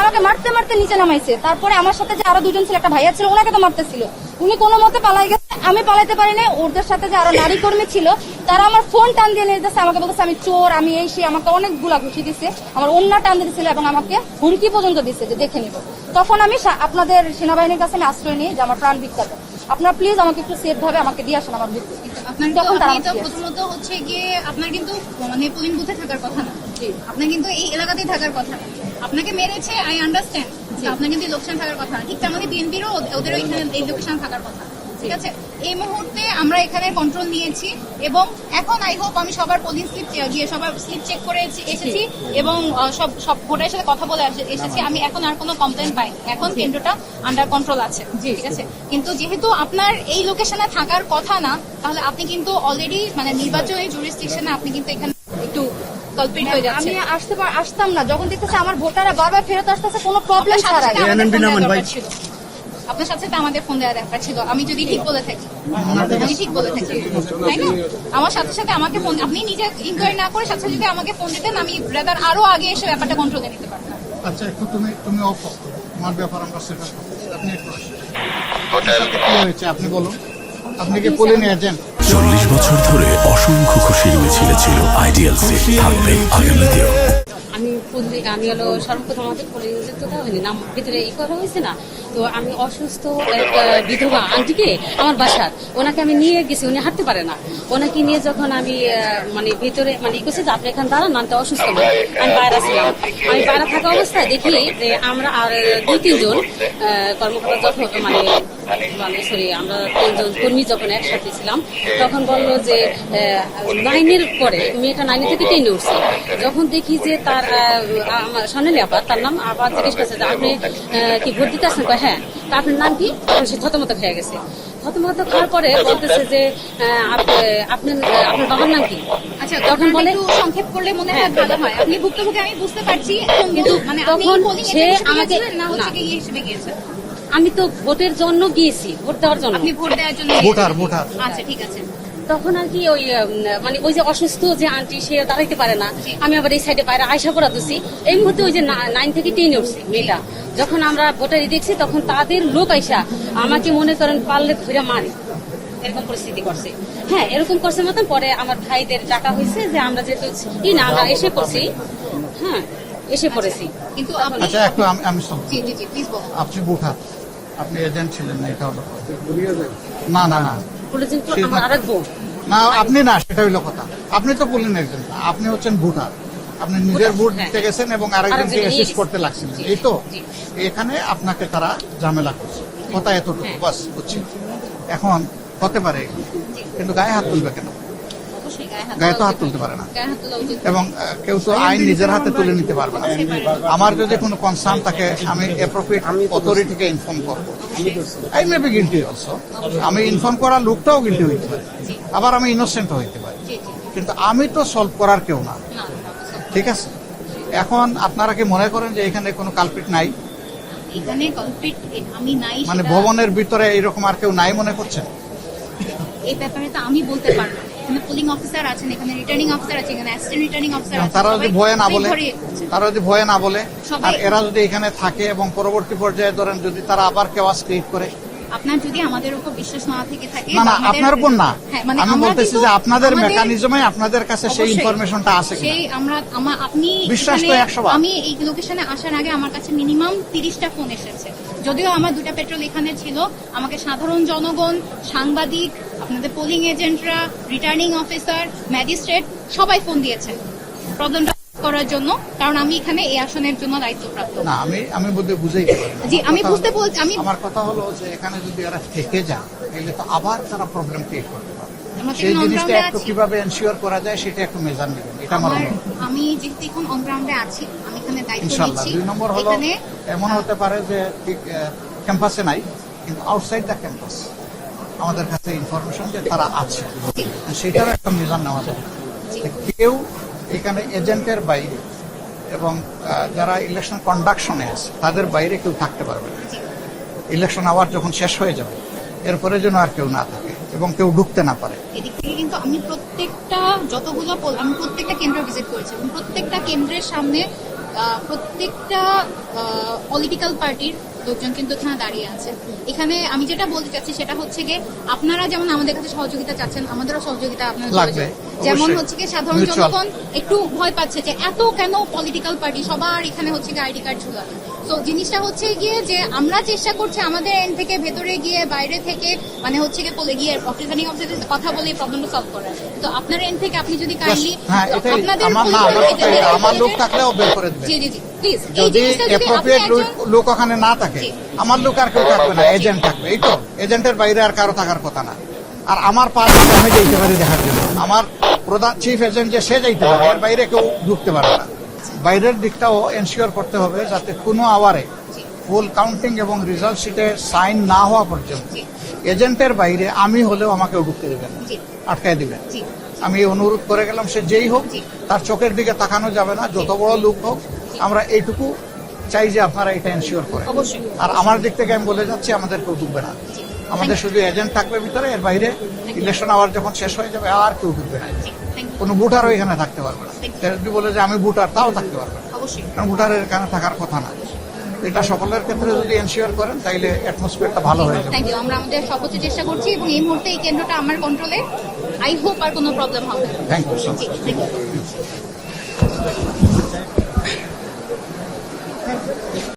আমাকে মারতে মারতে নিচে নামাইছে। তারপরে আমার সাথে যে আরো দুজন ছিল, একটা ভাইয়া ছিল, ওনাকে তো মারতেছিল। উনি কোনো মতে পালাই গেছে, আমি পালাইতে পারিনি। ওদের সাথে যে আরো নারী কর্মী ছিল, তারা আমার ফোন টান দিয়ে নিয়ে যাচ্ছে, আমাকে বলতেছে আমি চোর, আমি এই সেই, আমাকে অনেকগুলা ঘুষি দিচ্ছে, আমার ওন্না টান দিয়েছিল এবং আমাকে হুমকি পর্যন্ত দিচ্ছে যে দেখে নিব। তখন আমি আপনাদের সেনাবাহিনীর কাছে আমি আশ্রয় নিই যে আমার প্রাণ বিখ্যাত, আপনারা প্লিজ আমাকে একটু সেফ ভাবে আমাকে দিয়ে আসেন আমার বুথে। আপনার প্রথমত হচ্ছে গিয়ে আপনার কিন্তু মানে পোলিং বুথে থাকার কথা না, আপনার কিন্তু এই এলাকাতেই থাকার কথা। আপনাকে মেরেছে, আই আন্ডারস্ট্যান্ড, আপনার কিন্তু লোকসান থাকার কথা। ঠিক তেমনি বিএনপিরও ওদের এখানে এই লোকসান থাকার কথা। ঠিক আছে, এই মুহূর্তে আমরা এখানে কন্ট্রোল নিয়েছি এবং এখন আই হোপ আমি সবার পোলিং স্লিপ গিয়ে সবার স্লিপ চেক করে এসেছি এবং সব ভোটারের সাথে কথা বলে এসেছি। আমি এখন আর কোনো কমপ্লেন পাইনি, এখন কেন্দ্রটা আন্ডার কন্ট্রোল আছে। ঠিক আছে, কিন্তু যেহেতু আপনার এই লোকেশনে থাকার কথা না, তাহলে আপনি কিন্তু অলরেডি মানে নির্বাচনী জুরিসডিকশনে আপনি কিন্তু এখানে একটু কলপ্রিট হয়ে যাচ্ছে। আমি আসতাম না, যখন দেখতেছি আমার ভোটাররা বারবার ফেরত আসতেছে কোনো প্রবলেম ছাড়াই। আপনার সাথে আমাদের ফোন দেওয়া দরকার ছিল, আমি যদি ঠিক বলে থাকি, আমি ঠিক বলে থাকি, তাই না? আমার সাথে সাথে আমাকে ফোন, আপনি নিজে ইনকোয়ারি না করে সাথে সাথে যদি আমাকে ফোন দিতেন, আমি ব্রাদার আরো আগে এসে ব্যাপারটা কন্ট্রোলে নিতে পারতাম। আচ্ছা, একটু তুমি অফ করো, তোমার ব্যাপার আমরা সেটা আপনি একটু হয়েছে আপনি বলুন, আপনি কি পোলিং এজেন্ট? 40 বছর ধরে অসংখ্য খুশির মিছিলে ছিল আইডিয়ালসে, থাকবে আগামীতেও। আমি হলো সর্বপ্রথম আমাদের পোলিং এজেন্ট হয়নি, নাম ভিতরে ই করা হয়েছে না। তো আমি অসুস্থ এক বিধবা আন্টিকে আমার বাসার, ওনাকে আমি নিয়ে গেছি, উনি হাঁটতে পারে না। ওনাকে নিয়ে যখন আমি মানে ভিতরে মানে ই করছি যে আপনি এখানে দাঁড়ান, নামতে অসুস্থ না, আমি বাইরে ছিলাম। আমি বাইরে থাকা অবস্থায় দেখি যে আমরা আর 2-3 জন কর্মকর্তা যখন মানে সরি আমরা 3 জন কর্মী যখন একসাথে ছিলাম, তখন বললো যে 9-এর পরে মেয়েটা 9 থেকে 10-এ উঠছে। যখন দেখি যে তার সোনালি আবার তার নাম আবার জিজ্ঞেস করছে যে আপনি কি ভোট দিতে আসেন? হ্যাঁ। তা আপনার নাম কি? সে থতমত খেয়ে গেছে। থতমত খাওয়ার পরে বলতেছে যে আপনার বাবার নাম কি? আচ্ছা, তখন বলে সংক্ষেপ করলে মনে হয় ভালো হয়। আপনি ভুক্তভোগী আমি বুঝতে পারছি, কিন্তু মানে তখন সে আমাকে না হচ্ছে কি হিসেবে গিয়েছে। আমি তো ভোটের জন্য গিয়েছি, ভোট দেওয়ার জন্য। আপনি ভোট দেওয়ার জন্য ভোটার। আচ্ছা, ঠিক আছে। তখন আর কি ওই মানে ওই যে অসুস্থ যে আন্টি, সে দাঁড়াইতে পারে না, আমি আবার এই সাইডে বাইরে আয়সা করা দিচ্ছি। এই মুহূর্তে ওই যে 9 থেকে 10-এ উঠছে মেয়েটা, যখন আমরা ভোটারি দেখছি তখন তাদের লোক আইসা আমাকে মনে করেন পারলে ধরে মারে, এরকম পরিস্থিতি করছে। হ্যাঁ, এরকম করছে মতন। পরে আমার ভাইদের ডাকা হয়েছে যে আমরা যেহেতু না আমরা এসে পড়ছি, হ্যাঁ এসে পড়েছি। কিন্তু আচ্ছা, একটু আমি জি প্লিজ বলুন। আপনি ভোটার, আপনি এজেন্ট ছিলেন না, এটা হলো না না না বলেছেন তো আমার আরেক বোন না, আপনি না, সেটা হইলো কথা। আপনি তো পোলিং এজেন্ট না, আপনি হচ্ছেন ভোটার। আপনি নিজের ভোট দিতে গেছেন এবং আরেকজনকে অ্যাসিস্ট করতে লাগছেন, এই তো। এখানে আপনাকে তারা ঝামেলা করছে, কথা এতটুকু বাস বুঝছি। এখন হতে পারে, কিন্তু গায়ে হাত তুলবে কেন? গায়ে তো হাত তুলতে পারে না, এবং কেউ তো আইন নিজের হাতে তুলে নিতে পারবে না। আমার যদি কোনো কনসার্ন থাকে, আমি অ্যাপ্রোপ্রিয়েট অথরিটিকে ইনফর্ম করবো। I may be guilty also, আমি ইনফর্ম করার লোকটাও গিল্টি হইতে পারে, আবার আমি ইনোসেন্ট হইতে পারি, কিন্তু আমি তো সলভ করার কেউ না। ঠিক আছে, এখন আপনারা কি মনে করেন যে এখানে কোনো কালপিট নাই? এখানে কালপিট আমি নাই, মানে ভবনের ভিতরে এরকম আর কেউ নাই মনে করছেন? এই ব্যাপারে তো আমি বলতে পারবো। এখানে পোলিং অফিসার আছেন, এখানে রিটার্নিং অফিসার আছে, এখানে অ্যাসিস্ট্যান্ট রিটার্নিং অফিসার আছে। তারা যদি ভয়ে না বলে, আর এরা যদি এখানে থাকে এবং পরবর্তী পর্যায়ে ধরেন যদি তারা আবার কেওয়াস ক্রিয়েট করে, আপনার যদি আমাদের উপর বিশ্বাস না থেকে থাকে, না আপনার উপর না, আমি বলতেছি যে আপনাদের মেকানিজমে আপনাদের কাছে সেই ইনফরমেশনটা আছে কিনা। সেই আপনি বিশ্বাস তো 100 বার। আমি এই লোকেশনে আসার আগে আমার কাছে মিনিমাম 30টা ফোন এসেছে, যদিও আমার 2টা পেট্রোল এখানে ছিল। আমাকে সাধারণ জনগণ, সাংবাদিক, আপনাদের পোলিং এজেন্টরা, রিটার্নিং অফিসার, ম্যাজিস্ট্রেট সবাই ফোন দিয়েছেন প্রবলেমটা করার জন্য, কারণ আমি এখানে এই আসনের জন্য দায়িত্বপ্রাপ্ত। না, আমি বুঝেই জি, আমি বুঝতে বলছি। আমার কথা হলো যে এখানে যদি এরা থেকে যান, তাহলে তো আবার তারা প্রবলেম ক্রিয়েট করতে পারে। সেই জিনিসটা একটু কিভাবে এনশিওর করা যায় সেটা একটু মেজার নেবেন, এটা আমার অনুরোধ। আমি যেহেতু এখন অন গ্রাউন্ডে আছি, আমি এখানে দায়িত্ব ইনশাআল্লাহ। নিচ্ছি। 2 নম্বর হলো এমন হতে পারে যে ঠিক ক্যাম্পাসে নাই, কিন্তু আউটসাইড দ্য ক্যাম্পাস আমাদের কাছে ইনফরমেশন যে তারা আছে, সেটারও একটা মেজার নেওয়া যায়। কেউ এখানে এজেন্টের বাইরে এবং যারা ইলেকশন কন্ডাকশনে আছে তাদের বাইরে কেউ থাকতে পারবে না। ইলেকশন আওয়ার যখন শেষ হয়ে যাবে, এরপরে যেন আর কেউ না থাকে এবং কেউ ঢুকতে না পারে। এদিক থেকে কিন্তু আমি প্রত্যেকটা যতগুলো আমি প্রত্যেকটা কেন্দ্র ভিজিট করেছি এবং প্রত্যেকটা কেন্দ্রের সামনে প্রত্যেকটা পলিটিক্যাল পার্টির লোকজন কিন্তু এখানে দাঁড়িয়ে আছে। এখানে আমি যেটা বলতে চাচ্ছি সেটা হচ্ছে গিয়ে আপনারা যেমন আমাদের কাছে সহযোগিতা চাচ্ছেন, আমাদেরও সহযোগিতা আপনাদের লাগবে, প্রয়োজন। যেমন অবশ্যই। হচ্ছে গিয়ে সাধারণ Mutual। জনগণ একটু ভয় পাচ্ছে যে এত কেন পলিটিক্যাল পার্টি, সবার এখানে হচ্ছে গিয়ে আইডি কার্ড ঝুলানো। তো জিনিসটা হচ্ছে গিয়ে যে আমরা চেষ্টা করছি আমাদের এন্ড থেকে ভেতরে গিয়ে বাইরে থেকে মানে হচ্ছে গিয়ে প্রিসাইডিং অফিসারের সাথে কথা বলে প্রবলেমটা সলভ করার। তো আপনার এন্ড থেকে আপনি যদি কাইন্ডলি হ্যাঁ, এটাই আমার লোক থাকলেও বের করে দেবে। জি জি জি প্লিজ, যদি অ্যাপ্রোপ্রিয়েট লোক ওখানে না থাকে, জি। আমার লোক আর কেউ থাকবে না, এজেন্ট থাকবে। এই তো এজেন্টের বাইরে আর কারো থাকার কথা না। আর আমার পাস আমি যাইতে পারি দেখার জন্য, আমার প্রধান চিফ এজেন্ট যে সে যাইতে পারে, এর বাইরে কেউ ঢুকতে পারে না। বাইরের দিকটাও এনশিওর করতে হবে যাতে কোনো আওয়ারে ফুল কাউন্টিং এবং রেজাল্ট শিটে সাইন না হওয়া পর্যন্ত এজেন্টের বাইরে আমি হলেও আমাকে ঢুকতে দেবেন, জি। আটকায় দিবেন। জি আমি অনুরোধ করে গেলাম, সে যেই হোক জি। তার চোখের দিকে তাকানো যাবে না, যত বড় লোক হোক। আমরা এইটুকু চাই যে আপনারা এটা এনশিওর করেন। অবশ্যই। আর আমার দিক থেকে আমি বলে যাচ্ছি, আমাদের কেউ ঢুকবে না। জি। আমাদের শুধু এজেন্ট থাকবে ভিতরে, এর বাইরে ইলেকশন আওয়ার যখন শেষ হয়ে যাবে আর কেউ ঢুকবে না। জি, thank you। কোনো ভোটারও এখানে থাকতে পারবে না। সে যদি বলে যে আমি ভোটার, তাও থাকতে পারবে না, অবশ্যই। কারণ ভোটারের এখানে থাকার কথা না। এটা সকলের ক্ষেত্রে যদি এনশিওর করেন তাইলে অ্যাটমসফিয়ারটা ভালো হয়ে যাবে। Thank you. আমরা আমাদের সর্বোচ্চ চেষ্টা করছি এবং এই মুহূর্তে এই কেন্দ্রটা আমার কন্ট্রোলে। আই হোপ আর কোনো প্রবলেম হবে না। Thank you so much. জি, থ্যাংক ইউ।